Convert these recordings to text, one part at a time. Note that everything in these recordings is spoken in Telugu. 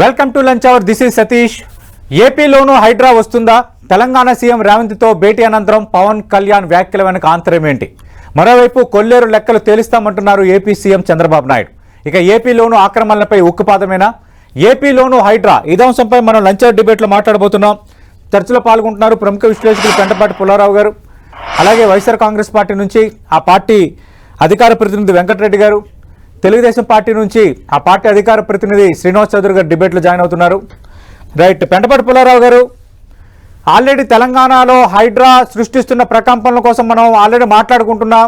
Welcome to lunch hour. This is Satish. ఏపీలోనూ హైడ్రా వస్తుందా? తెలంగాణ సీఎం రేవంత్తో భేటీ అనంతరం పవన్ కళ్యాణ్ వ్యాఖ్యల వెనుక ఆంతర్యం ఏంటి? మరోవైపు కొల్లేరు లెక్కలు తేలిస్తామంటున్నారు ఏపీ సీఎం చంద్రబాబు నాయుడు. ఇక ఏపీలోనూ ఆక్రమణలపై ఉక్కుపాదమేనా? ఏపీలోనూ హైడ్రా ఇదే అంశంపై మనం లంచ్ అవర్ డిబేట్లో మాట్లాడబోతున్నాం. చర్చలో పాల్గొంటున్నారు ప్రముఖ విశ్లేషకులు పెంటపాటి పుల్లారావు గారు, అలాగే వైఎస్ఆర్ కాంగ్రెస్ పార్టీ నుంచి ఆ పార్టీ అధికార ప్రతినిధి వెంకటరెడ్డి గారు, తెలుగుదేశం పార్టీ నుంచి ఆ పార్టీ అధికార ప్రతినిధి శ్రీనివాస్ చౌదరి గారు డిబేట్లో జాయిన్ అవుతున్నారు. రైట్, పెంటపాటి పుల్లారావు గారు, ఆల్రెడీ తెలంగాణలో హైడ్రా సృష్టిస్తున్న ప్రకంపనల కోసం మనం ఆల్రెడీ మాట్లాడుకుంటున్నాం.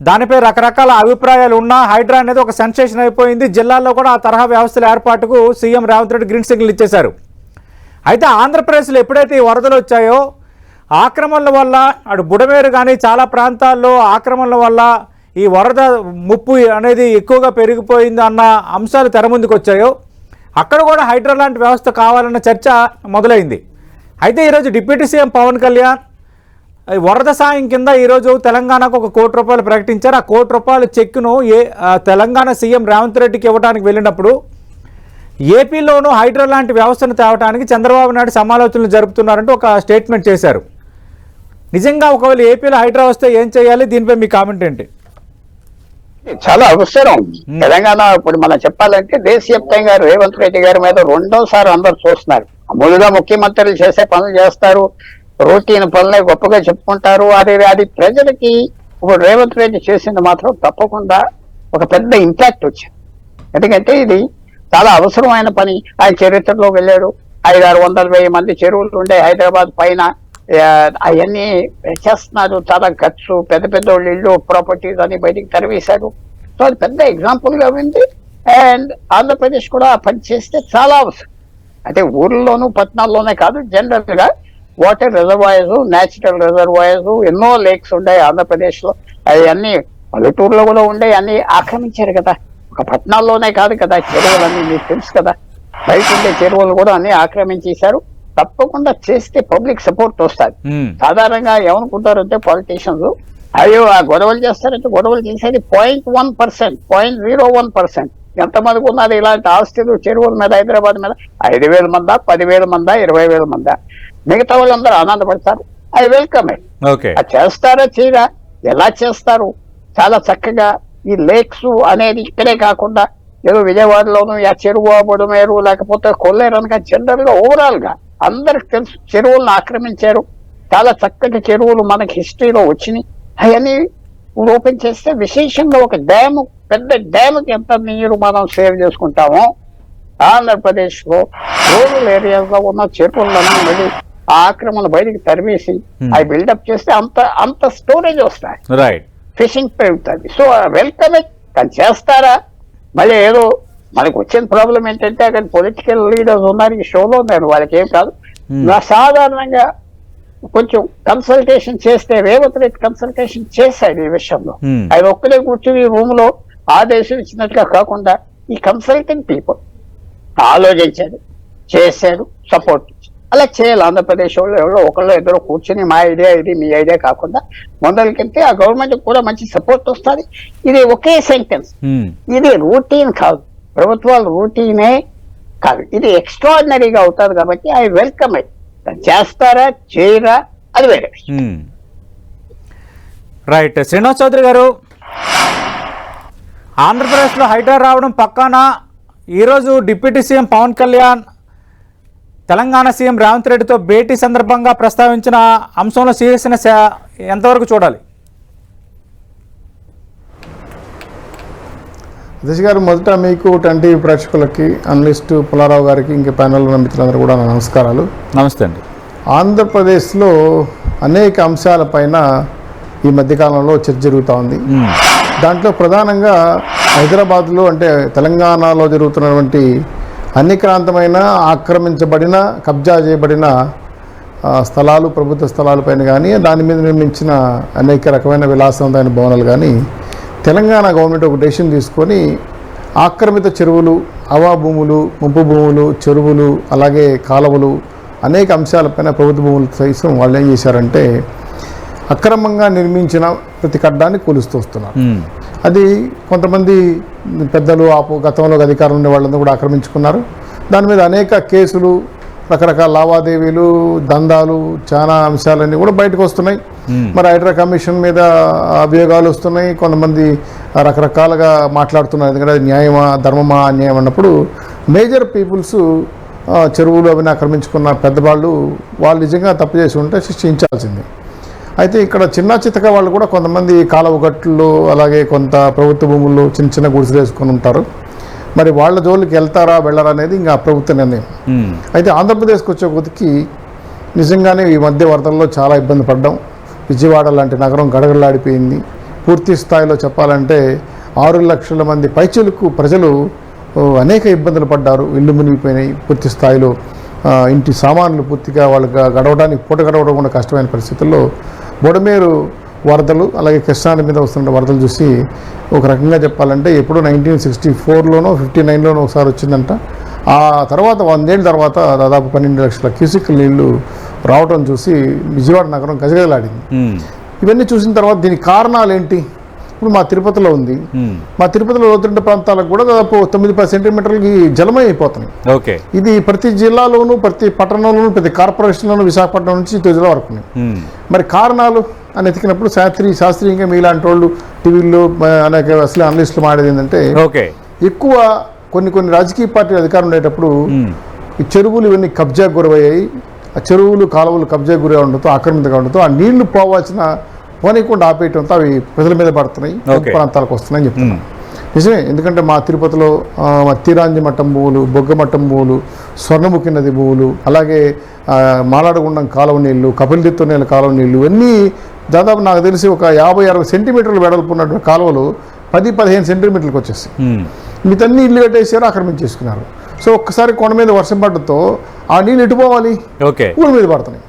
దానిపై రకరకాల అభిప్రాయాలు ఉన్నా హైడ్రా అనేది ఒక సెన్సేషన్ అయిపోయింది. జిల్లాల్లో కూడా ఆ తరహా వ్యవస్థల ఏర్పాటుకు CM Revanth Reddy green signal ఇచ్చేశారు. అయితే ఆంధ్రప్రదేశ్లో ఎప్పుడైతే ఈ వరదలు వచ్చాయో ఆక్రమణల వల్ల అటు బుడమేరు కానీ చాలా ప్రాంతాల్లో ఆక్రమణల వల్ల ఈ వరద ముప్పు అనేది ఎక్కువగా పెరిగిపోయింది అన్న అంశాలు తెర ముందుకు వచ్చాయో అక్కడ కూడా హైడ్రా లాంటి వ్యవస్థ కావాలన్న చర్చ మొదలైంది. అయితే ఈరోజు డిప్యూటీ సీఎం పవన్ కళ్యాణ్ వరద సాయం కింద ఈరోజు తెలంగాణకు ₹1 కోటి ప్రకటించారు. ఆ ₹1 కోటి చెక్కును తెలంగాణ సీఎం రేవంత్ రెడ్డికి ఇవ్వడానికి వెళ్ళినప్పుడు ఏపీలోనూ హైడ్రా లాంటి వ్యవస్థను తేవడానికి చంద్రబాబు నాయుడు సమాలోచనలు జరుపుతున్నారంటూ ఒక స్టేట్మెంట్ చేశారు. నిజంగా ఒకవేళ ఏపీలో హైడ్రా వస్తే ఏం చేయాలి? దీనిపై మీ కామెంట్ ఏంటి? చాలా అవసరం. తెలంగాణ ఇప్పుడు మనం చెప్పాలంటే దేశవ్యాప్తంగా రేవంత్ రెడ్డి గారి మీద రెండోసారి అందరు చూస్తున్నారు. ముందుగా ముఖ్యమంత్రులు చేసే పనులు చేస్తారు, రొటీన్ పనులే గొప్పగా చెప్పుకుంటారు. అది ప్రజలకి ఇప్పుడు రేవంత్ రెడ్డి చేసింది మాత్రం తప్పకుండా ఒక పెద్ద ఇంపాక్ట్ వచ్చింది. ఎందుకంటే ఇది చాలా అవసరమైన పని. ఆయన చరిత్రలో వెళ్ళాడు. 500-600 మంది చెరువులు ఉండే హైదరాబాద్ పైన అవన్నీ చేస్తున్నారు. చాలా ఖర్చు, పెద్ద పెద్ద ఇళ్ళు, ప్రాపర్టీస్ అని బయటికి తరివేశాడు. సో అది పెద్ద ఎగ్జాంపుల్ గా ఉంది. అండ్ ఆంధ్రప్రదేశ్ కూడా ఆ పని చేస్తే చాలా అవసరం. అంటే ఊర్లోనూ పట్టణాల్లోనే కాదు, జనరల్ గా వాటర్ రిజర్వాయర్స్, న్యాచురల్ రిజర్వాయర్స్ ఎన్నో లేక్స్ ఉన్నాయి ఆంధ్రప్రదేశ్ లో. అవన్నీ పల్లెటూరులో కూడా ఉండే అన్ని ఆక్రమించారు కదా. ఒక పట్టణాల్లోనే కాదు కదా, చెరువులన్నీ మీకు తెలుసు కదా. బయట ఉండే చెరువులు కూడా అన్ని ఆక్రమించేశారు. తప్పకుండా చేస్తే పబ్లిక్ సపోర్ట్ వస్తుంది. సాధారణంగా ఏమనుకుంటారంటే పాలిటీషియన్స్, అయ్యో ఆ గొడవలు చేస్తారంటే గొడవలు చేసేది 0.1%, 0.01%. ఎంతమందికి ఉన్నది ఇలాంటి ఆస్తులు చెరువుల మీద, హైదరాబాద్ మీద? 5,000 మందా, 10,000 మందా, 20,000 మందా? మిగతా వాళ్ళందరూ ఆనందపడతారు. I welcome it. అది చేస్తారా చేయరా? ఎలా చేస్తారు? చాలా చక్కగా ఈ లేక్స్ అనేది ఇక్కడే కాకుండా ఏదో విజయవాడలోను ఆ చెరువు బుడమేరు లేకపోతే కొల్లేరు అనగా జనరల్ గా ఓవరాల్ గా అందరికి తెలుసు చెరువులను ఆక్రమించారు. చాలా చక్కటి చెరువులు మనకి హిస్టరీలో వచ్చినాయి. అవన్నీ ఓపెన్ చేస్తే విశేషంగా ఒక డ్యాము, పెద్ద డ్యాముకి ఎంత నీరు మనం సేవ్ చేసుకుంటామో ఆంధ్రప్రదేశ్ లో రూరల్ ఏరియాస్ లో ఉన్న చెరువులన్నీ మళ్ళీ ఆక్రమణ బయటికి తరివేసి అవి బిల్డప్ చేస్తే అంత స్టోరేజ్ వస్తాయి, ఫిషింగ్ పెరుగుతుంది. So welcome it. కానీ చేస్తారా? మళ్ళీ ఏదో మనకు వచ్చిన ప్రాబ్లం ఏంటంటే అక్కడ పొలిటికల్ లీడర్స్ ఉన్నారు ఈ షోలో, నేను వాళ్ళకి ఏం కాదు. సాధారణంగా కొంచెం కన్సల్టేషన్ చేస్తే రేవంత్ రెడ్డి కన్సల్టేషన్ చేశాడు ఈ విషయంలో. ఆయన ఒక్కడే కూర్చుని రూమ్ లో ఆదేశం ఇచ్చినట్టుగా కాకుండా ఈ కన్సల్టింగ్ పీపుల్ ఆలోచించాడు, చేశాడు, సపోర్ట్ అలా చేయాలి. ఆంధ్రప్రదేశ్ వాళ్ళు ఎవరో ఒకళ్ళు ఇద్దరు కూర్చుని మా ఐడియా ఇది, మీ ఐడియా కాకుండా ముందరికెళ్తే ఆ గవర్నమెంట్ కూడా మంచి సపోర్ట్ వస్తుంది. ఇది ఒకే సెంటెన్స్, ఇది రూటీన్ కాదు, ప్రభుత్వాలు రూటీనే కాదు, ఇది ఎక్స్ట్రాడినరీగా అవుతుంది. కాబట్టి ఐ వెల్కమ్ ఇట్. చేస్తారా చేయరా అది వేరే. రైట్, శ్రీనివాస్ చౌదరి గారు, ఆంధ్రప్రదేశ్లో హైడ్రా రావడం పక్కన ఈరోజు deputy CM Pawan Kalyan Telangana CM Revanth రెడ్డితో భేటీ సందర్భంగా ప్రస్తావించిన అంశంలో సీరియస్నెస్ ఎంతవరకు చూడాలి? సతీష్ గారు, మొదట మీకు 10 ప్రేక్షకులకి, అనలిస్ట్ పుల్లారావు గారికి, ఇంకా ప్యానెల్లో ఉన్న మిత్రులందరూ కూడా నా నమస్కారాలు. నమస్తే అండి. ఆంధ్రప్రదేశ్లో అనేక అంశాలపైన ఈ మధ్యకాలంలో చర్చ జరుగుతూ ఉంది. దాంట్లో ప్రధానంగా హైదరాబాద్లో అంటే తెలంగాణలో జరుగుతున్నటువంటి అన్నిక్రాంతమైన ఆక్రమించబడిన, కబ్జా చేయబడిన స్థలాలు, ప్రభుత్వ స్థలాలపైన కానీ దాని మీద నిర్మించిన అనేక రకమైన విలాసవంతమైన భవనాలు కానీ తెలంగాణ గవర్నమెంట్ ఒక డెసిషన్ తీసుకొని ఆక్రమిత చెరువులు, అవా భూములు, ముంపు భూములు, చెరువులు, అలాగే కాలువలు, అనేక అంశాలపైన ప్రభుత్వ భూములు సైతం వాళ్ళు ఏం చేశారంటే అక్రమంగా నిర్మించిన ప్రతి కడ్డాన్ని కూలుస్తూ వస్తున్నారు. అది కొంతమంది పెద్దలు గతంలో అధికారంలో ఉండే వాళ్ళందరూ కూడా ఆక్రమించుకున్నారు. దాని మీద అనేక కేసులు, రకరకాల లావాదేవీలు, దందాలు, చాలా అంశాలన్నీ కూడా బయటకు వస్తున్నాయి. మరి హైడ్రా కమిషన్ మీద అభియోగాలు వస్తున్నాయి. కొంతమంది రకరకాలుగా మాట్లాడుతున్నారు. ఎందుకంటే అది న్యాయమా, ధర్మమా, అన్యాయం అన్నప్పుడు మేజర్ పీపుల్స్ చెరువులు అవి ఆక్రమించుకున్న పెద్దవాళ్ళు వాళ్ళు నిజంగా తప్పు చేసి ఉంటే శిక్షించాల్సింది. అయితే ఇక్కడ చిన్న చితక వాళ్ళు కూడా కొంతమంది కాలువ గట్లు, అలాగే కొంత ప్రభుత్వ భూముల్లో చిన్న చిన్న గుడిసెలు వేసుకొని ఉంటారు. మరి వాళ్ళ జోలికి వెళ్తారా వెళ్ళరా అనేది ఇంకా ప్రభుత్వ నిర్ణయం. అయితే ఆంధ్రప్రదేశ్కి వచ్చే కొద్దికి నిజంగానే ఈ మధ్య వరదల్లో చాలా ఇబ్బంది పడ్డాం. విజయవాడ లాంటి నగరం గడగడలాడిపోయింది. పూర్తి స్థాయిలో చెప్పాలంటే 6 లక్షల మంది పైచిలకు ప్రజలు అనేక ఇబ్బందులు పడ్డారు. ఇల్లు మునిగిపోయినాయి. పూర్తి స్థాయిలో ఇంటి సామాన్లు పూర్తిగా వాళ్ళకి గడవడానికి పూట గడవడం కూడా కష్టమైన పరిస్థితుల్లో బొడమేరు వరదలు, అలాగే కృష్ణా మీద వస్తున్న వరదలు చూసి ఒక రకంగా చెప్పాలంటే ఎప్పుడో 1964లోనో 59లోనో ఒకసారి వచ్చిందంట. ఆ తర్వాత 100 ఏళ్ళ తర్వాత దాదాపు 12 లక్షల క్యూసిక్ నీళ్లు రావడం చూసి విజయవాడ నగరం గజగజలాడింది. ఇవన్నీ చూసిన తర్వాత దీనికి కారణాలు ఏంటి? ఇప్పుడు మా తిరుపతిలో ఉంది. మా తిరుపతిలో లోతట్టు ప్రాంతాలకు కూడా దాదాపు 9-10 సెంటీమీటర్లకి జలమై అయిపోతున్నాయి. ఇది ప్రతి జిల్లాలోనూ, ప్రతి పట్టణంలోనూ, ప్రతి కార్పొరేషన్లోనూ, విశాఖపట్నం నుంచి జిల్లా వరకు ఉన్నాయి. మరి కారణాలు అని ఎతికినప్పుడు శాస్త్రీయంగా మీలాంటి వాళ్ళు టీవీల్లో అనేక అసలు అనలిస్టులు మాడేది ఏంటంటే ఎక్కువ కొన్ని రాజకీయ పార్టీలు అధికారం ఉండేటప్పుడు ఈ చెరువులు ఇవన్నీ కబ్జా గురయ్యాయి. ఆ చెరువులు, కాలువలు కబ్జా గురి ఉండటంతో, ఆక్రమితంగా ఉండటంతో ఆ నీళ్లు పోవాల్సిన పోనీకుండా ఆపేయటంతో అవి ప్రజల మీద పడుతున్నాయి, ప్రాంతాలకు వస్తున్నాయని చెప్తున్నాం. నిజమే. ఎందుకంటే మా తిరుపతిలో తీరాంజి మట్టం భూములు, బొగ్గ మట్టం భూములు, స్వర్ణముఖి నది భూములు, అలాగే మాలాడగుండం కాలువ నీళ్లు, కపిలదిత్త నీళ్ళ కాలువ నీళ్లు ఇవన్నీ దాదాపు నాకు తెలిసి ఒక 50-60 సెంటీమీటర్లు వెడల్పు ఉన్నటువంటి కాలువలు 10-15 సెంటీమీటర్లకు వచ్చేసి మిగతన్ని ఇల్లు కట్టేసారు, ఆక్రమించేసుకున్నారు. సో ఒక్కసారి కొండ మీద వర్షం పడడంతో ఆ నీళ్ళు ఎటుపోవాలి, ఊరి మీద పడుతున్నాయి.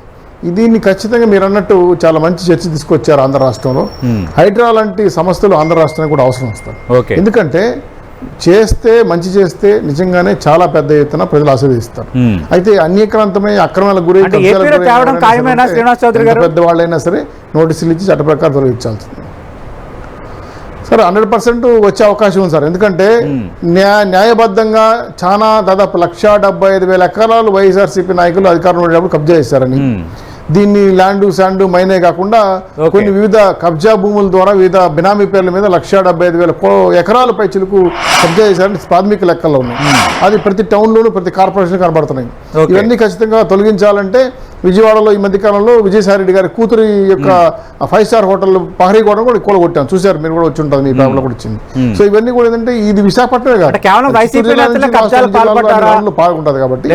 దీన్ని ఖచ్చితంగా మీరు అన్నట్టు చాలా మంచి చర్చ తీసుకొచ్చారు ఆంధ్ర రాష్ట్రంలో. హైడ్రా లాంటి సంస్థలు ఆంధ్ర రాష్ట్రానికి కూడా అవసరం వస్తారు. ఎందుకంటే మంచి చేస్తే నిజంగానే చాలా పెద్ద ఎత్తున ప్రజలు ఆశీర్వదిస్తారు. అయితే అన్యక్రాంతమై అక్రమాలకు గురై పెద్దవాళ్ళైనా సరే నోటీసులు ఇచ్చి చట్ట ప్రకారం తొలగించాల్సింది. సార్ 100% వచ్చే అవకాశం ఉంది సార్. ఎందుకంటే న్యాయబద్ధంగా చాలా దాదాపు 1,75,000 ఎకరాలు వైఎస్ఆర్సీపీ నాయకులు అధికారంలో ఉండేటప్పుడు కబ్జా చేశారని, దీన్ని ల్యాండ్ శాండ్ మైనే కాకుండా కొన్ని వివిధ కబ్జా భూముల ద్వారా వివిధ బినామీ పేర్ల మీద 1,75,000 ఎకరాల పైచిలకు కబ్జా చేశారని ప్రాథమిక లెక్కల్లో ఉన్నాయి. అది ప్రతి టౌన్లోనూ, ప్రతి కార్పొరేషన్ కనబడుతున్నాయి. ఇవన్నీ ఖచ్చితంగా తొలగించాలంటే విజయవాడలో ఈ మధ్యకాలంలో విజయసాయి రెడ్డి గారి కూతురి యొక్క 5 స్టార్ హోటల్ పహరీ కూడా కూలగొట్టాం. చూసారు మీరు కూడా, వచ్చి ఉంటుంది, మీ పేపర్లో కూడా వచ్చింది. సో ఇవన్నీ కూడా ఏంటంటే ఇది విశాఖపట్నమే కాదు, పాల్గొంటుంది కాబట్టి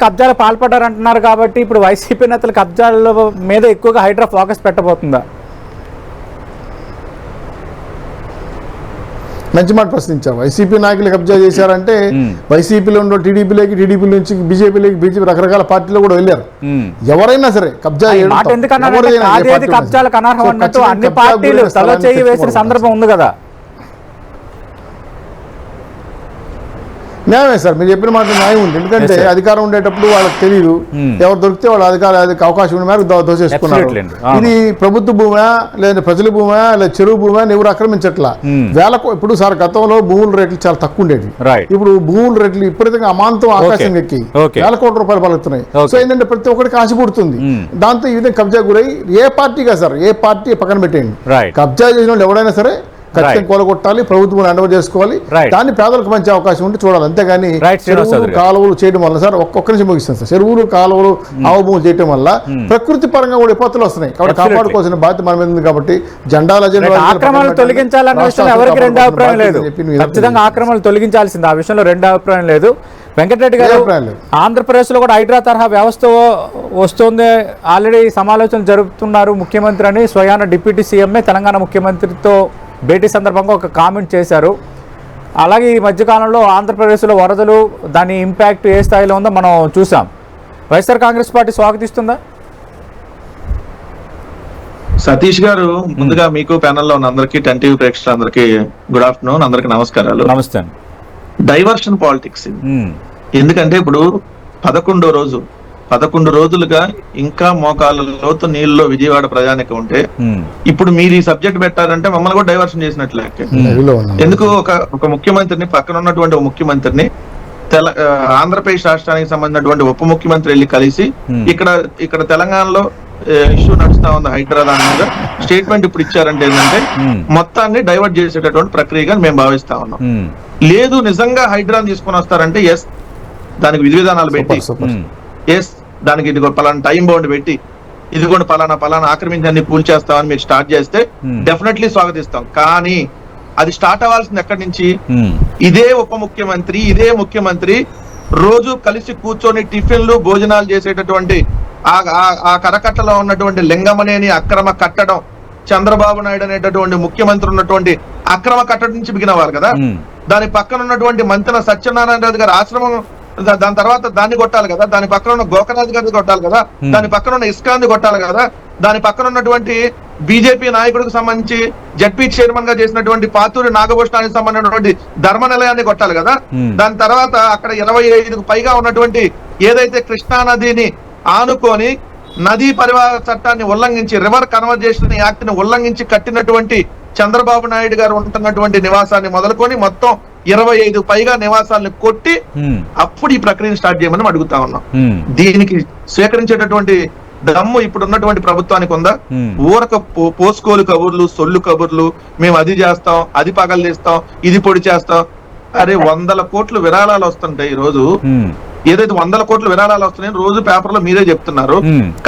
కబ్జాలు పాల్పడ్డారంటున్నారు. కాబట్టి ఇప్పుడు వైసీపీ నేతల కబ్జాల మీద ఎక్కువగా హైడ్రా ఫోకస్ పెట్టబోతుందా? మంచి మాట ప్రశ్నించాం. వైసీపీ నాయకులు కబ్జా చేశారంటే వైసీపీలో ఉన్న టీడీపీలోకి, టీడీపీ నుంచి బీజేపీలోకి, బీజేపీ రకరకాల పార్టీలో కూడా వెళ్ళారు. ఎవరైనా సరే కబ్జా సందర్భం ఉంది కదా. న్యాయమే సార్, మీరు చెప్పిన మాట న్యాయం ఉంది. ఎందుకంటే అధికారం ఉండేటప్పుడు వాళ్ళకి తెలియదు, ఎవరు దొరికితే వాళ్ళు అవకాశం ఉన్న మేరకు దోచేసుకున్నారు. ఇది ప్రభుత్వ భూమా లేదా ప్రజల భూమా లేదా చెరువు భూమా ఎవరు ఆక్రమించట్లా. ఇప్పుడు సార్ గతంలో భూముల రేట్లు చాలా తక్కువ ఉండేవి. ఇప్పుడు భూముల రేట్లు విపరీతంగా అమాంతం ఆకాశం ఎక్కి వేల కోట్ల రూపాయలు పలుకుతున్నాయి. సో ఏంటంటే ప్రతి ఒక్కరికి ఆశ పుడుతుంది. దాంతో ఈ విధంగా కబ్జా గురై ఏ పార్టీగా సార్, ఏ పార్టీ పక్కన పెట్టేయండి, కబ్జా చేసిన వాళ్ళు ఎవరైనా సరే ఖచ్చితంగా కూలగొట్టాలి, ప్రభుత్వం అండవ చేసుకోవాలి. దాన్ని పేదలకు మంచి అవకాశం ఉంటే చూడాలి. అంతేగాని చెరువులు కాలువలు చేయడం వల్ల సార్ ఒక్క నుంచి ముగిస్తాను సార్, చెరువులు కాలువలు ఆవభూములు చేయడం వల్ల ప్రకృతి పరంగా కూడా విపత్తులు వస్తున్నాయి. కాబట్టి కాపాడుకోవాల్సిన బాధ్యత మన మీద ఉంది. కాబట్టి జెండాల ఆక్రమణలు తొలగించాలన్న విషయంలో ఎవరికి రెండు అభిప్రాయం లేదు. ఖచ్చితంగా ఆక్రమణలు తొలగించాల్సింది, ఆ విషయంలో రెండు అభిప్రాయం లేదు. వెంకటరెడ్డి గారు, ఆంధ్రప్రదేశ్ లో కూడా హైడ్రా తరహా వ్యవస్థ వస్తుంది, ఆల్రెడీ సమాలోచనలు జరుపుతున్నారు ముఖ్యమంత్రి అని స్వయాన డిప్యూటీ సీఎంఏ తెలంగాణ ముఖ్యమంత్రితో భేటీ సందర్భంగా ఒక కామెంట్ చేశారు. అలాగే ఈ మధ్యకాలంలో ఆంధ్రప్రదేశ్లో వరదలు, దాని ఇంపాక్ట్ ఏ స్థాయిలో ఉందో మనం చూసాం. వైఎస్ఆర్ కాంగ్రెస్ పార్టీ స్వాగతిస్తుందా? సతీష్ గారు, ముందుగా మీకు ప్యానెల్లో ఉన్న అందరికీ, 10 టీవీ ప్రేక్షకులందరికీ గుడ్ ఆఫ్టర్నూన్, అందరికి నమస్కారాలు. నమస్తే. డైవర్షన్ పాలిటిక్స్ ఎందుకంటే ఇప్పుడు 11 రోజులుగా ఇంకా మోకాళ్ళ లోతు నీళ్ళలో విజయవాడ ప్రజానికం ఉంటే ఇప్పుడు మీరు ఈ సబ్జెక్ట్ పెట్టారంటే మమ్మల్ని కూడా డైవర్షన్ చేసినట్లే. ఎందుకు ఒక ముఖ్యమంత్రిని, పక్కన ఉన్నటువంటి ఒక ముఖ్యమంత్రిని ఆంధ్రప్రదేశ్ రాష్ట్రానికి సంబంధించినటువంటి ఉప ముఖ్యమంత్రి వెళ్ళి కలిసి ఇక్కడ తెలంగాణలో ఇష్యూ నడుస్తా ఉంది హైడ్రా దాని మీద స్టేట్మెంట్ ఇప్పుడు ఇచ్చారంటే ఏంటంటే మొత్తాన్ని డైవర్ట్ చేసేటటువంటి ప్రక్రియగా మేము భావిస్తా ఉన్నాం. లేదు నిజంగా హైడ్రాని తీసుకొని వస్తారంటే ఎస్ దానికి విధి విధానాలు పెట్టి ఎస్ దానికి ఇది పలానా టైం బౌండ్ పెట్టి ఇదిగోండి పలానా ఆక్రమించాన్ని పూల్ చేస్తామని మీరు స్టార్ట్ చేస్తే డెఫినెట్లీ స్వాగతిస్తాం. కానీ అది స్టార్ట్ అవ్వాల్సింది ఎక్కడి నుంచి? ఇదే ఉప ముఖ్యమంత్రి ఇదే ముఖ్యమంత్రి రోజు కలిసి కూర్చొని టిఫిన్లు భోజనాలు చేసేటటువంటి ఆ కరకట్టలో ఉన్నటువంటి లింగమనేని అక్రమ కట్టడం, చంద్రబాబు నాయుడు అనేటటువంటి ముఖ్యమంత్రి ఉన్నటువంటి అక్రమ కట్టడం నుంచి బిగినవారు కదా. దాని పక్కన ఉన్నటువంటి మంతెన సత్యనారాయణ రాజు గారి ఆశ్రమం, దాని తర్వాత దాన్ని కొట్టాలి కదా, దాని పక్కన ఉన్న గోకరాజు గారిని కొట్టాలి కదా, దాని పక్కన ఉన్న ఇస్కాన్ని కొట్టాలి కదా, దాని పక్కన ఉన్నటువంటి బీజేపీ నాయకుడికి సంబంధించి జడ్పీ చైర్మన్ గా చేసినటువంటి పాతూరి నాగభూషణానికి సంబంధించినటువంటి ధర్మ నిలయాన్ని కొట్టాలి కదా. దాని తర్వాత అక్కడ 25కు పైగా ఉన్నటువంటి ఏదైతే కృష్ణా నదిని ఆనుకొని నదీ పరివాహక చట్టాన్ని ఉల్లంఘించి రివర్ కన్వర్జేషన్ యాక్ట్ ని ఉల్లంఘించి కట్టినటువంటి చంద్రబాబు నాయుడు గారు ఉంటున్నటువంటి నివాసాన్ని మొదలుకొని మొత్తం 25 పైగా నివాసాలను కొట్టి అప్పుడు ఈ ప్రక్రియను స్టార్ట్ చేయమని అడుగుతా ఉన్నాం. దీనికి స్వీకరించేటటువంటి దమ్ము ఇప్పుడు ఉన్నటువంటి ప్రభుత్వానికి ఉందా? ఊరక పోసుకోలు కబుర్లు, సొల్లు కబుర్లు, మేము అది చేస్తాం, అది పగలు తీస్తాం, ఇది పొడి చేస్తాం. అరే 100 కోట్లు విరాళాలు వస్తుంటాయి ఈ రోజు. ఏదైతే 100 కోట్లు విరాళాలు వస్తున్నాయి రోజు పేపర్లో మీరే చెప్తున్నారు.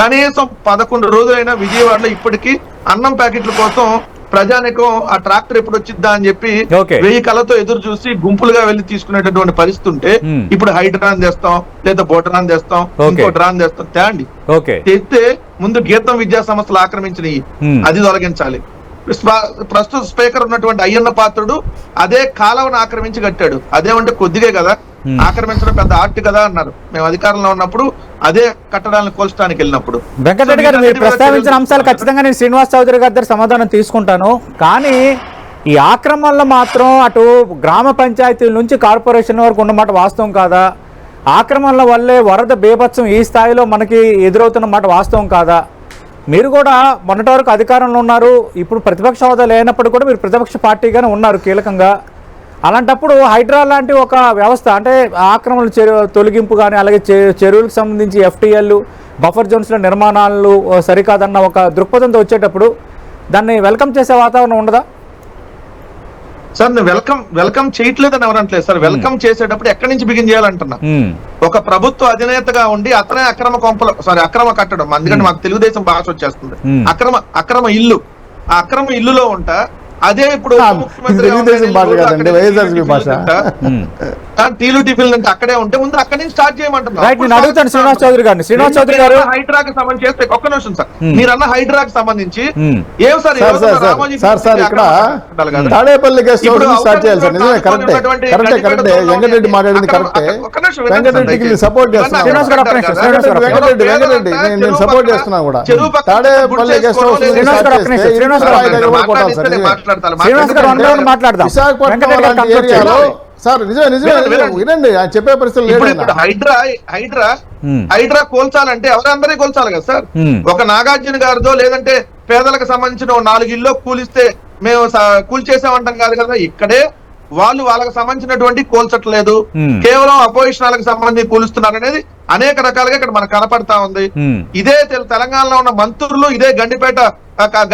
కనీసం 11 రోజులైనా విజయవాడలో ఇప్పటికీ అన్నం ప్యాకెట్ల కోసం ప్రజానికం ఆ ట్రాక్టర్ ఎప్పుడు వచ్చిద్దా అని చెప్పి 1000 కళ్ళతో ఎదురు చూసి గుంపులుగా వెళ్లి తీసుకునేటటువంటి పరిస్థితి ఉంటే ఇప్పుడు హైడ్రాన్ తెస్తాం లేదా బోటరాన్ తెస్తాం ఇంకో డ్రాన్ తెస్తాం. తేండి తెస్తే ముందు గీతం విద్యా సంస్థలు ఆక్రమించినవి అది తొలగించాలి. ప్రస్తుత స్పీకర్ ఉన్నటువంటి అయ్యన్న పాత్రుడు అదే కాలువను ఆక్రమించి కట్టాడు. అదేమంటే కొద్దిగే కదా, ఆక్రమించడం పెద్ద ఆర్ట్ కదా అన్నారు మేము అధికారంలో ఉన్నప్పుడు, అదే కట్టడాలను కోల్చడానికి వెళ్ళినప్పుడు. వెంకటరెడ్డి గారు మీరు ప్రస్తావించిన అంశాలు ఖచ్చితంగా నేను శ్రీనివాస్ చౌదరి గారి దగ్గర సమాధానం తీసుకుంటాను. కానీ ఈ ఆక్రమణలో మాత్రం అటు గ్రామ పంచాయతీల నుంచి కార్పొరేషన్ వరకు ఉన్నమాట వాస్తవం కాదా? ఆక్రమణల వల్లే వరద బీభత్సం ఈ స్థాయిలో మనకి ఎదురవుతున్న మాట వాస్తవం కాదా? మీరు కూడా మొన్నటి వరకు అధికారంలో ఉన్నారు, ఇప్పుడు ప్రతిపక్ష హోదా లేనప్పుడు కూడా మీరు ప్రతిపక్ష పార్టీగానే ఉన్నారు కీలకంగా. అలాంటప్పుడు హైడ్రా లాంటి ఒక వ్యవస్థ అంటే ఆక్రమణల తొలగింపు కానీ అలాగే చెరువులకు సంబంధించి FTL బఫర్ జోన్స్లో నిర్మాణాలు సరికాదన్న ఒక దృక్పథంతో వచ్చేటప్పుడు దాన్ని వెల్కమ్ చేసే వాతావరణం ఉండదా? సార్ నేను వెల్కమ్ చేయట్లేదని ఎవరంటలేదు సార్. వెల్కమ్ చేసేటప్పుడు ఎక్కడి నుంచి బిగిన్ చేయాలంటున్నా. ఒక ప్రభుత్వ అధినేతగా ఉండి అతనే అక్రమ కట్టడం, ఎందుకంటే మాకు తెలుగుదేశం భాష వచ్చేస్తుంది. అక్రమ ఇల్లు, ఆ అక్రమ ఇల్లులో ఉంటా అదే ఇప్పుడు టీలు టిఫిన్ అంటే అక్కడే ఉంటే ముందు అక్కడి నుంచి స్టార్ట్ చేయమంటున్నారు. హైడ్రాకి సంబంధించి ఒక్క నిమిషం సార్, మీరన్న హైడ్రాకి సంబంధించి ఏం sir Tadepalli guest house start చేయాలి సార్. నిజమే, కరెక్టే వెంకటరెడ్డి మాట్లాడింది కరెక్టే. వెంకటరెడ్డికి సపోర్ట్ చేస్తున్నా, వెంకటరెడ్డి నేను సపోర్ట్ చేస్తున్నా కూడా. తాడేపల్లి గెస్ట్ హౌస్ విశాఖపట్నం ఏరియాలో సార్ నిజమే వినండి చెప్పే పరిస్థితులు లేదు. హైడ్రా కోల్చాలంటే ఎవరందరినీ కోల్చాలి కదా సార్. ఒక నాగార్జున గారిదో లేదంటే పేదలకు సంబంధించిన 4 ఇల్లు కూలిస్తే మేము కూల్చేసామంటాం కాదు కదా. ఇక్కడే వాళ్ళకి సంబంధించినటువంటి కోల్చట్లేదు, కేవలం అపోజిషనాలకు సంబంధించి కూలుస్తున్నారు అనేది అనేక రకాలుగా ఇక్కడ మనకు కనపడతా ఉంది. ఇదే తెలంగాణలో ఉన్న మంత్రులు ఇదే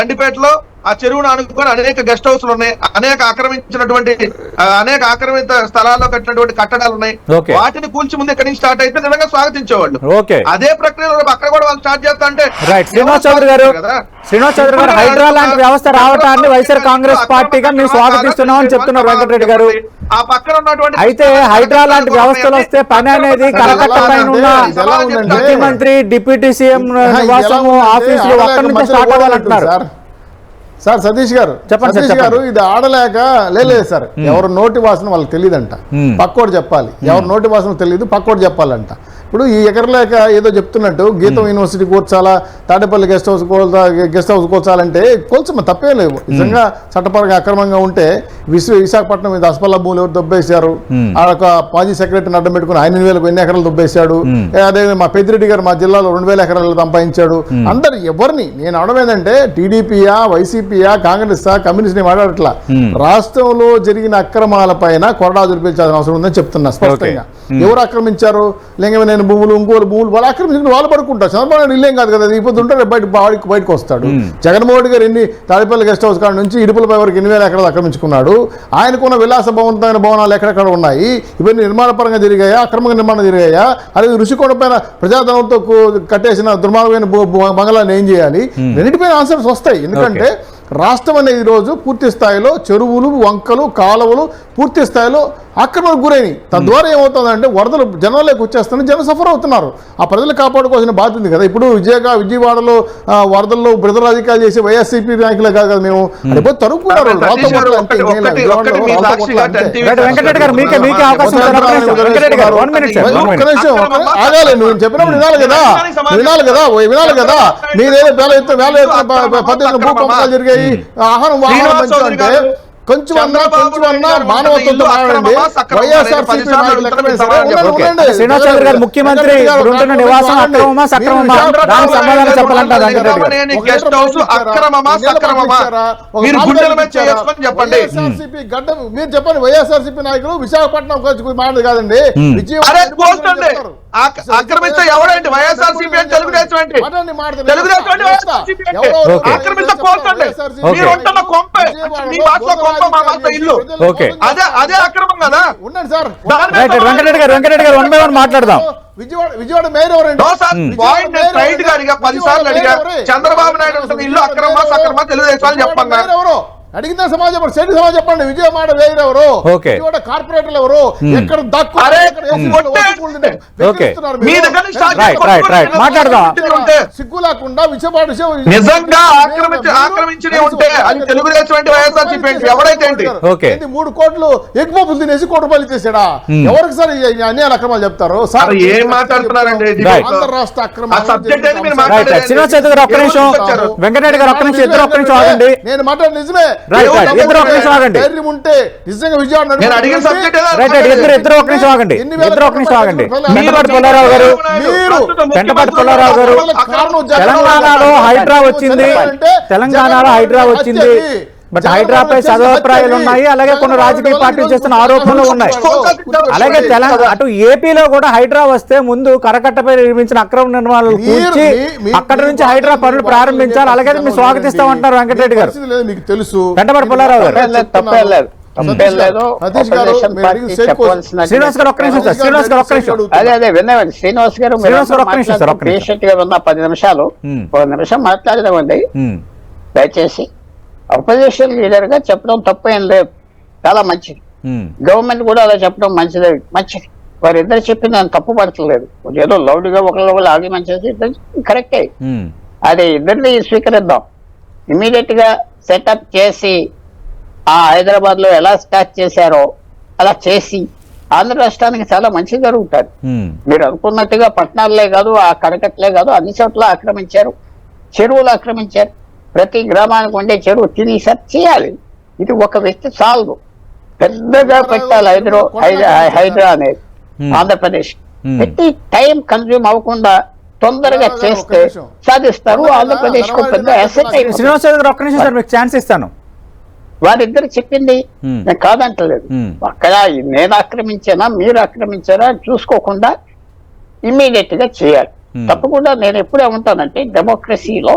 గండిపేటలో ఆ చెరువును అనుకుని అనేక గెస్ట్ హౌస్లు ఉన్నాయి, అనేక ఆక్రమిత స్థలాల్లో కట్టినటువంటి కట్టడాలు ఉన్నాయి. వాటిని కూల్చి ముందు ఎక్కడి నుంచి స్టార్ట్ అయితే నిజంగా స్వాగతించేవాళ్ళు. అదే ప్రక్రియలో అక్కడ కూడా వాళ్ళు స్టార్ట్ చేస్తా అంటే శ్రీనివాస్ చౌదరి గారు హైడ్రా లాంటి వ్యవస్థ రావటాన్ని వైఎస్ఆర్ కాంగ్రెస్ పార్టీగా మేము స్వాగతిస్తున్నామని చెప్తున్నారు వెంకటరెడ్డి గారు. ఆ పక్కన ఉన్నటువంటి అయితే హైడ్రా లాంటి వ్యవస్థలు వస్తే పని అనేది కలకత్తా పైన ఉన్న ముఖ్యమంత్రి డిప్యూటీ సీఎం నివాసము ఆఫీసులు అక్కడి నుంచి స్టార్ట్ అవ్వాలంటున్నారు. సార్ సతీష్ గారు ఇది ఆడలేక లేదు సార్. ఎవరు నోటి వాసన వాళ్ళకి తెలియదంట, పక్కోడు చెప్పాలి. ఎవరు నోటి వాసన తెలియదు, పక్కోడు చెప్పాలంట. ఇప్పుడు ఈ ఎకరలేక ఏదో చెప్తున్నట్టు గీతం యూనివర్సిటీ కూర్చాలా, తాడేపల్లి గెస్ట్ హౌస్ కూర్చాలంటే కోల్చమ తప్పే లేవు. నిజంగా చట్టపరంగా అక్రమంగా ఉంటే విశాఖపట్నం మీద అస్పల్లా భూములు ఎవరు దొబ్బేశారు, ఆ ఒక మాజీ సెక్రటరీని అడ్డం పెట్టుకుని ఆయన 8,000 ఎన్ని ఎకరాలు దొబ్బేశాడు. అదే మా పెద్దిరెడ్డి గారు మా జిల్లాలో 2,000 ఎకరాలు సంపాదించాడు. అందరు ఎవరిని నేను అనడం ఏంటంటే టీడీపీయా, వైసీపీయా, కాంగ్రెసా, కమ్యూనిస్ట్ మాట్లాడట్లా, రాష్ట్రంలో జరిగిన అక్రమాల పైన కొరడా చూపించాల్సిన అవసరం ఉందని చెప్తున్నా స్పష్టంగా. ఎవరు ఆక్రమించారు? లింగమనేని భూములు, ఇంకోరు భూములు వాళ్ళు ఆక్రమించుకుని వాళ్ళు పడుకుంటారు. చంద్రబాబు నాయుడు ఇల్లేం కాదు కదా, ఇప్పుడు ఉంటారు బయటకు వస్తాడు. జగన్మోహన్ రెడ్డి గారు ఎన్ని తాడేపల్లి గెస్ట్ హౌస్ కాడ నుంచి ఇడుపులపై వరకు 8,000 ఎకరాలు ఆక్రమించుకున్నాడు. ఆయనకున్న విలాసవంతమైన భవనాలు ఎక్కడెక్కడ ఉన్నాయి, ఇవన్నీ నిర్మాణ పరంగా జరిగాయా, అక్రమంగా నిర్మాణం జరిగాయా, అలాగే ఋషికొండ పైన ప్రజాధనంతో కట్టేసిన దుర్మార్గమైన బంగ్లాన్ని ఏం చేయాలి, రెండింటిపైన ఆన్సర్స్ వస్తాయి. ఎందుకంటే రాష్ట్రం అనేది ఈరోజు పూర్తి స్థాయిలో చెరువులు, వంకలు, కాలువలు పూర్తి స్థాయిలో ఆక్రమణకు గురైనవి. తద్వారా ఏమవుతుందంటే వరదలు జనాల్లోకి వచ్చేస్తాను, జనం సఫర్ అవుతున్నారు. ఆ ప్రజలు కాపాడుకోవాల్సిన బాధ్యత ఉంది కదా. ఇప్పుడు విజయవాడలో వరదల్లో బ్రదర్ రాజకీయాలు చేసి వైఎస్సీపీ నాయకులే కాదు కదా, మేము తరుపుకున్నారు. ఆగాలి, నువ్వు చెప్పినప్పుడు వినాలి కదా, వినాలి కదా. మీరేదో పద్ధతులు భూ పంపకాలు జరిగాయి, ఆహారం అంటే కొంచెం మానవత్వంతో మాట్లాడండి. వైఎస్ఆర్సీపీ శ్రీనివాస్ చౌదరి గారు ముఖ్యమంత్రి ఉంటున్న నివాసం అక్రమమా సక్రమమా దానికి సమాధానం చెప్పాలంటారు గడ్డ మీరు చెప్పండి. వైఎస్ఆర్సీపీ నాయకులు విశాఖపట్నం మాట్లాడదు కాదండి, ఆక్రమిస్తే ఎవరండి? వైఎస్ఆర్సీపీ అంటే తెలుగుదేశం ఏంటి? అదే అక్రమం కదా. ఉండండి సార్, వెంకటరెడ్డి గారు 1 by 1 మాట్లాడదాం. విజయవాడ మేయర్ ఎవరండి? 10 సార్లు అడిగా, చంద్రబాబు నాయుడు ఇల్లు అక్రమా సక్రమా తెలుగుదేశం చెప్పండి. అడిగిన సమాజం స్టేట్ సమాజం చెప్పండి. విజయవాడ మేయర్ ఎవరు? విజయవాడ కార్పొరేటర్లు ఎవరు? ఎక్కడ సిగ్గు లేకుండా విజయవాడ నిజంగా ఆక్రమించి ఉంటే అది తెలుగుదేశం అంటే వైఎస్ఆర్సీపీ ఎవరైతే 3 కోట్లు ఎగ్బోబులు తినేసి ₹1 రూపాయలు తీసాడా? ఎవరికి సార్ అన్యాయాలు అక్రమాలు చెప్తారు? సార్ ఏం మాట్లాడుతున్నారండి? అంతర్రాష్ట్ర అక్రమాలు. వెంకటరెడ్డి గారు ఒక్క నిమిషం, ఇద్దరు ఒక్క నిమిషం ఆగండి. నేను మాట్లాడి నిజమే. ధైర్యం ఉంటే నిజంగా విజయవాడ తెలంగాణలో హైడ్రా వచ్చింది, బట్ హైడ్రాపై సదభిప్రాయాలు ఉన్నాయి, అలాగే కొన్ని రాజకీయ పార్టీలు చేస్తున్న ఆరోపణలు ఉన్నాయి. అలాగే అటు ఏపీలో కూడా హైడ్రా వస్తే ముందు కరకట్టపై నిర్మించిన అక్రమ నిర్మాణాలు కూర్చి అక్కడి నుంచి హైడ్రా పనులు ప్రారంభించాలి, అలాగే మీరు స్వాగతిస్తామంటారు వెంకటరెడ్డి గారు. మీకు తెలుసు వెంటపాటి పుల్లారావు గారు. శ్రీనివాస్ గారు ఒక్క నిమిషం సార్, శ్రీనివాస్ గారు ఒక్క నిమిషం. అదే విన్నామండి శ్రీనివాస్ గారు, పేషెంట్ గా ఉన్న 10 నిమిషాలు 1 నిమిషం మాట్లాడదామండి దయచేసి. అపోజిషన్ లీడర్ గా చెప్పడం తప్పేం లేదు, చాలా మంచిది. గవర్నమెంట్ కూడా అలా చెప్పడం మంచిది. వారిద్దరు చెప్పింది దాన్ని తప్పు పడతలేదు. ఏదో లౌడ్గా ఒకళ్ళు ఆర్గ్యుమెంట్ చేసి కరెక్టే, అది ఇద్దరిని స్వీకరిద్దాం. ఇమీడియట్ గా సెటప్ చేసి హైదరాబాద్ లో ఎలా స్టార్ట్ చేశారో అలా చేసి ఆంధ్ర రాష్ట్రానికి చాలా మంచి జరుగుతుంది. మీరు అనుకున్నట్టుగా పట్టణాలే కాదు, ఆ కడకట్లే కాదు, అన్ని చోట్ల ఆక్రమించారు, చెరువులు ఆక్రమించారు. ప్రతి గ్రామానికి ఉండే చెరువు తినేసారి చేయాలి. ఇది ఒక వ్యక్తి సాల్వ్, పెద్దగా పెట్టాలి. హైడ్రా అనేది ఆంధ్రప్రదేశ్ పెట్టి టైం కన్జ్యూమ్ అవ్వకుండా తొందరగా చేస్తే సాధిస్తారు. ఆంధ్రప్రదేశ్ కు పెద్ద అసెట్. శ్రీనివాస్ గారు ఒక్క నిమిషం సార్, మీకు ఛాన్స్ ఇస్తాను. వారిద్దరు చెప్పింది నేను కాదంటలేదు. అక్కడ నేను ఆక్రమించానా మీరు ఆక్రమించారా చూసుకోకుండా ఇమ్మీడియట్ గా చేయాలి. తప్పకుండా నేను ఎప్పుడే ఉంటానంటే డెమోక్రసీలో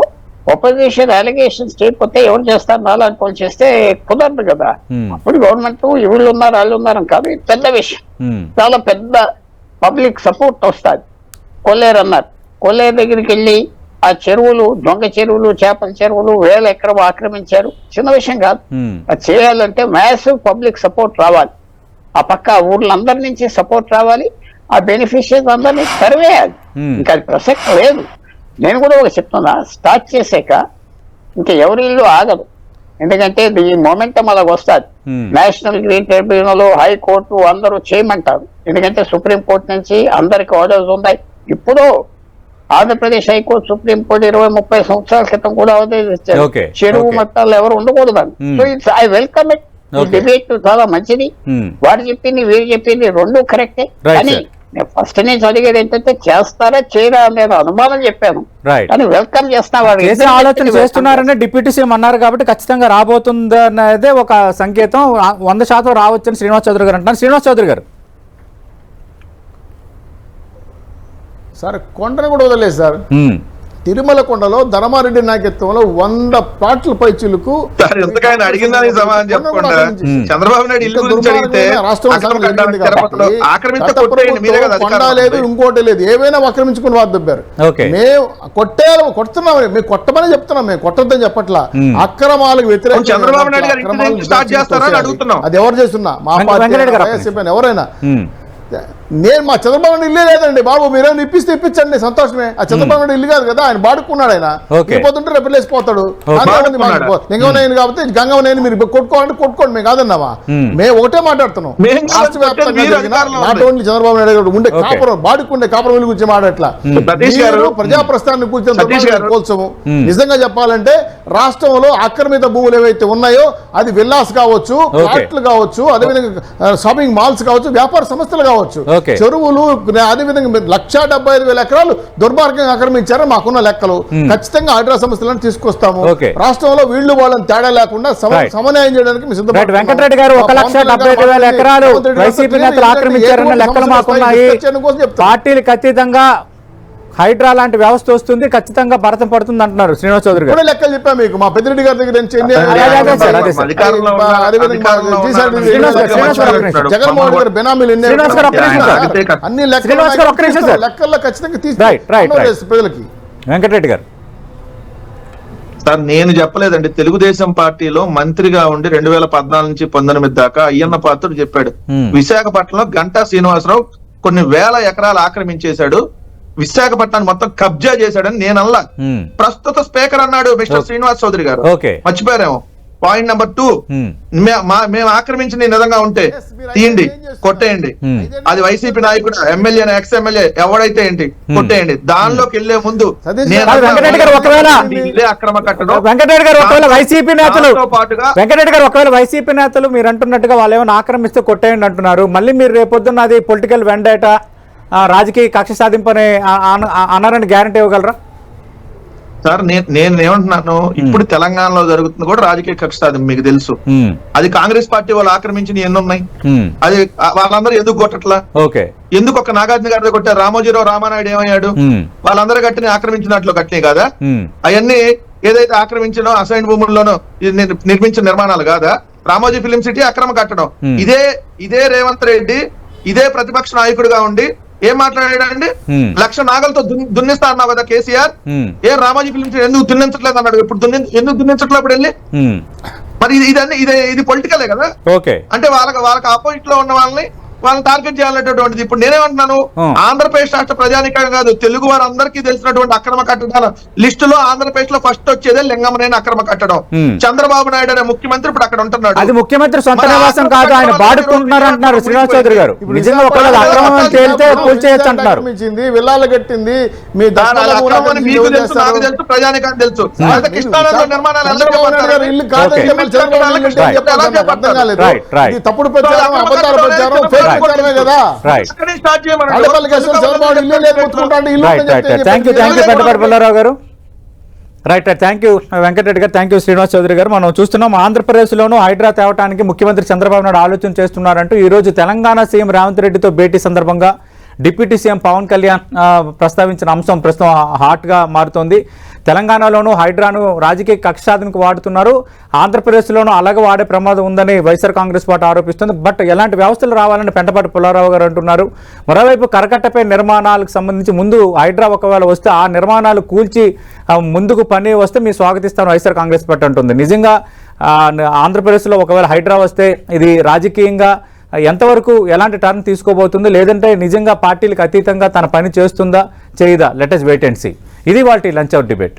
ఒపోజిషన్ అలిగేషన్స్ చేయకపోతే ఎవరు చేస్తారు, అలాంటి వాళ్ళు చేస్తే కుదరదు కదా. అప్పుడు గవర్నమెంట్ వీళ్ళు ఉన్నారు వాళ్ళు ఉన్నారు కాదు, ఇది పెద్ద విషయం. చాలా పెద్ద పబ్లిక్ సపోర్ట్ వస్తుంది. కొల్లేరు అన్నారు, కొల్లేరు దగ్గరికి వెళ్ళి ఆ చెరువులు, దొంగ చెరువులు, చేపల చెరువులు 1000 ఎకరం ఆక్రమించారు, చిన్న విషయం కాదు. అది చేయాలంటే మ్యాసివ్ పబ్లిక్ సపోర్ట్ రావాలి. ఆ పక్క ఊర్లందరి నుంచి సపోర్ట్ రావాలి. ఆ బెనిఫిషియరీస్ అందరినీ తరివేయాలి. ఇంకా అది ప్రసక్తి లేదు. నేను కూడా ఒక చెప్తున్నా, స్టార్ట్ చేసాక ఇంకా ఎవరి ఇల్లు ఆగదు. ఎందుకంటే ఈ మొమెంటం అలాగ వస్తుంది. నేషనల్ గ్రీన్ ట్రిబ్యునల్, హైకోర్టు అందరూ చేయమంటారు. ఎందుకంటే సుప్రీంకోర్టు నుంచి అందరికి ఆర్డర్స్ ఉన్నాయి. ఇప్పుడు ఆంధ్రప్రదేశ్ హైకోర్టు, సుప్రీంకోర్టు 20-30 సంవత్సరాల క్రితం కూడా ఆర్డర్స్ ఇచ్చారు. చెరువు మట్టాలు ఎవరు ఉండకూడదని. So it's I welcome it. ఈ డిబేట్ చాలా మంచిది. వాడు చెప్పింది వీరు చెప్పింది రెండు కరెక్టే. కానీ నేను ఫస్ట్ నుంచి అడిగేది ఏంటంటే చేస్తారా చేయరా అనేది అనుమానం చెప్పాను. కానీ వెల్కమ్ చేస్తున్నా వాడు ఆలోచన చేస్తున్నారని డిప్యూటీ సీఎం అన్నారు కాబట్టి ఖచ్చితంగా రాబోతుంది అనేది ఒక సంకేతం. 100% రావచ్చని శ్రీనివాస్ చౌదరి గారు అంటున్నారు. శ్రీనివాస్ చౌదరి గారు, సార్ కొండను కూడా వదలేదు సార్. తిరుమల కొండలో ధర్మారెడ్డి నాయకత్వంలో 100 ప్లాట్ల పైచులకు కొండ లేదు, ఇంకోటి లేదు, ఏవైనా ఆక్రమించుకుని వారు దొబ్బారు. మేము కొడుతున్నాం, మేము కొట్టమని చెప్తున్నాం, మేము కొట్టద్దని చెప్పట్లా. అక్రమాలకు వ్యతిరేకంగా అది ఎవరు చేస్తున్నా మా పార్టీ ఎవరైనా. నేను మా చంద్రబాబు నాయుడు ఇల్లే లేదండి బాబు, మీరేమైనా ఇప్పించండి సంతోషమే. ఆ చంద్రబాబు నాయుడు ఇల్లు కాదు కదా, ఆయన బాడుకున్నాడు. ఆయన పోతుంటే రేపు లేచిపోతాడు. గంగవనయ్యని కాబట్టి గంగవనయ్యని మీరు కొట్టుకోవాలంటే కొట్టుకోండి, మేము కాదన్నావా. మేము ఒకటే మాట్లాడుతున్నాం. రాష్ట్ర వ్యాప్తంగా జరిగిన నాట్ ఓన్లీ చంద్రబాబు నాయుడు గారు ఉండే కాపురం, బాడుకుండే కాపురం గురించి మాట్లాడట్లా. ప్రజా ప్రస్థానాన్ని కూర్చొని కోల్సము. నిజంగా చెప్పాలంటే రాష్ట్రంలో ఆక్రమిత భూములు ఏవైతే ఉన్నాయో అది విల్లాస్ కావచ్చు, ఫ్లాట్లు కావచ్చు, అదేవిధంగా షాపింగ్ మాల్స్ కావచ్చు, వ్యాపార సంస్థలు కావచ్చు, చెరువులు, అదేవిధంగా 1,75,000 ఎకరాలు దుర్మార్గంగా ఆక్రమించారు. మాకున్న లెక్కలు ఖచ్చితంగా హైడ్రా సంస్థలను తీసుకొస్తాము. రాష్ట్రంలో వీళ్ళు వాళ్ళని తేడా లేకుండా సమన్వయం చేయడానికి మీ సిద్ధం. వెంకటరెడ్డి గారు 1,75,000 ఎకరాలు వైసీపీ నేతలు ఆక్రమించారన్న లెక్కలు మాకున్నాయి. పార్టీలకు అతీతంగా హైడ్రా లాంటి వ్యవస్థ వస్తుంది, ఖచ్చితంగా భరతం పడుతుంది అంటున్నారు శ్రీనివాస్ చౌదరి గారు. లెక్కలు చెప్పా మీకు, మా పెద్దిరెడ్డి గారి దగ్గర జగన్మోహన్ గారు బెనామీలు అన్ని లెక్కల్లో ఖచ్చితంగా తీసుకు ప్రజలకి. వెంకటరెడ్డి గారు, సార్ నేను చెప్పలేదండి, తెలుగుదేశం పార్టీలో మంత్రిగా ఉండి 2014 నుంచి 19 దాకా అయ్యన్న పాత్రుడు చెప్పాడు, విశాఖపట్నంలో గంటా శ్రీనివాసరావు కొన్ని వేల ఎకరాలు ఆక్రమించేశాడు, విశాఖపట్నాన్ని మొత్తం కబ్జా చేశాడని నేనల్లా. ప్రస్తుత స్పీకర్ అన్నాడు మిస్టర్ శ్రీనివాస్ చౌదరి గారు. మర్చిపోయారేమో. పాయింట్ నెంబర్ 2, మేము ఆక్రమించిన నిజంగా ఉంటే తీయండి, కొట్టేయండి. అది వైసీపీ నాయకుడు, ఎమ్మెల్యే, ఎక్స్ ఎమ్మెల్యే ఎవడైతే ఏంటి, కొట్టేయండి. దానిలోకి వెళ్లే ముందు అక్రమ కట్టడం. వెంకటరెడ్డి గారు ఒకవేళ వైసీపీ నేతలు మీరు అంటున్నట్టుగా వాళ్ళు ఏమైనా ఆక్రమిస్తే కొట్టేయండి అంటున్నారు, మళ్ళీ మీరు రేపొద్దున్న అది పొలిటికల్ వెండేటా, రాజకీయ కక్ష సాధింపని అన్నారని గ్యారంటీ ఇవ్వగలరా? సార్ నేను ఏమంటున్నాను, ఇప్పుడు తెలంగాణలో జరుగుతుంది కూడా రాజకీయ కక్ష సాధింపు, మీకు తెలుసు. అది కాంగ్రెస్ పార్టీ వాళ్ళు ఆక్రమించిన ఎన్ని ఉన్నాయి, అది వాళ్ళందరూ ఎందుకు కొట్టట్లా? ఎందుకు ఒక నాగార్జున గారి కొట్టారు, రామోజీరావు రామానాయుడు ఏమయ్యాడు? వాళ్ళందరూ కట్టిన ఆక్రమించినట్లు కట్టినాయి కదా. అవన్నీ ఏదైతే ఆక్రమించడం అసైన్ భూముల్లోనూ నిర్మించిన నిర్మాణాలు కాదా? రామోజీ ఫిలిం సిటీ అక్రమ కట్టడం. ఇదే రేవంత్ రెడ్డి ఇదే ప్రతిపక్ష నాయకుడిగా ఉండి ఏం మాట్లాడాడండి, 1,00,000 నాగలతో దున్నిస్తా అన్నావు కదా కేసీఆర్, ఏం రామోజీ ఫిలిం ఎందుకు దున్నించట్లేదు అన్నాడు. ఇప్పుడు ఎందుకు దున్నించట్లేదు వెళ్ళి? మరి ఇది పొలిటికలే కదా. అంటే వాళ్ళకి ఆపోజిట్ లో ఉన్న వాళ్ళని టార్గెట్ చేయాలనేటువంటిది. ఇప్పుడు నేనేమంటున్నాను, ఆంధ్రప్రదేశ్ రాష్ట్ర ప్రజానికం కాదు, తెలుగు వారందరికీ తెలిసినటువంటి అక్రమ కట్టడాల లిస్టులో ఆంధ్రప్రదేశ్ లో ఫస్ట్ వచ్చేదే లింగమనేని అక్రమ కట్టడం. చంద్రబాబు నాయుడు అనే ముఖ్యమంత్రి ఇప్పుడు అక్కడ ఉంటున్నాడు. అది ముఖ్యమంత్రి సొంత నివాసం కాదు, ఆయన బాడుకుంటున్నారు అంటున్నారు శ్రీనివాస్ చౌదరి గారు. నిజంగా ఒకవేళ అక్రమం తేలితే కూల్చేయచ్చు అంటున్నారు. విల్లాలు కట్టింది మీ మీకు తెలుసు, నాకు తెలుసు, ప్రజానికానికి తెలుసు. కృష్ణానదిలో నిర్మాణాలు తప్పుడు ప్రచారం, అబద్ధాల ప్రచారం, పుల్లారావు గారు. రైట్, థ్యాంక్ యూ వెంకటరెడ్డి గారు, థ్యాంక్ యూ శ్రీనివాస్ చౌదరి గారు. మనం చూస్తున్నాం ఆంధ్రప్రదేశ్లోనూ హైడ్రా తేవడానికి ముఖ్యమంత్రి చంద్రబాబు నాయుడు ఆలోచన చేస్తున్నారంటూ ఈరోజు తెలంగాణ సీఎం రేవంత్ రెడ్డితో భేటీ సందర్భంగా డిప్యూటీ సీఎం పవన్ కళ్యాణ్ ప్రస్తావించిన అంశం ప్రస్తుతం హాట్గా మారుతోంది. తెలంగాణలోనూ హైడ్రాను రాజకీయ కక్ష సాధనకు వాడుతున్నారు, ఆంధ్రప్రదేశ్లోనూ అలాగే వాడే ప్రమాదం ఉందని వైఎస్ఆర్ కాంగ్రెస్ పార్టీ ఆరోపిస్తుంది. బట్ ఎలాంటి వ్యవస్థలు రావాలని పెంటపాటి పుల్లారావు గారు అంటున్నారు. మరోవైపు కరకట్టపై నిర్మాణాలకు సంబంధించి ముందు హైడ్రా ఒకవేళ వస్తే ఆ నిర్మాణాలు కూల్చి ముందుకు పని వస్తే మీరు స్వాగతిస్తాను వైఎస్ఆర్ కాంగ్రెస్ పార్టీ అంటుంది. నిజంగా ఆంధ్రప్రదేశ్లో ఒకవేళ హైడ్రా వస్తే ఇది రాజకీయంగా ఎంతవరకు ఎలాంటి టర్న్ తీసుకోబోతుంది, లేదంటే నిజంగా పార్టీలకు అతీతంగా తన పని చేస్తుందా చేయదా? Let us wait and see. ఇది వాటి లంచ్ అవర్ డిబేట్.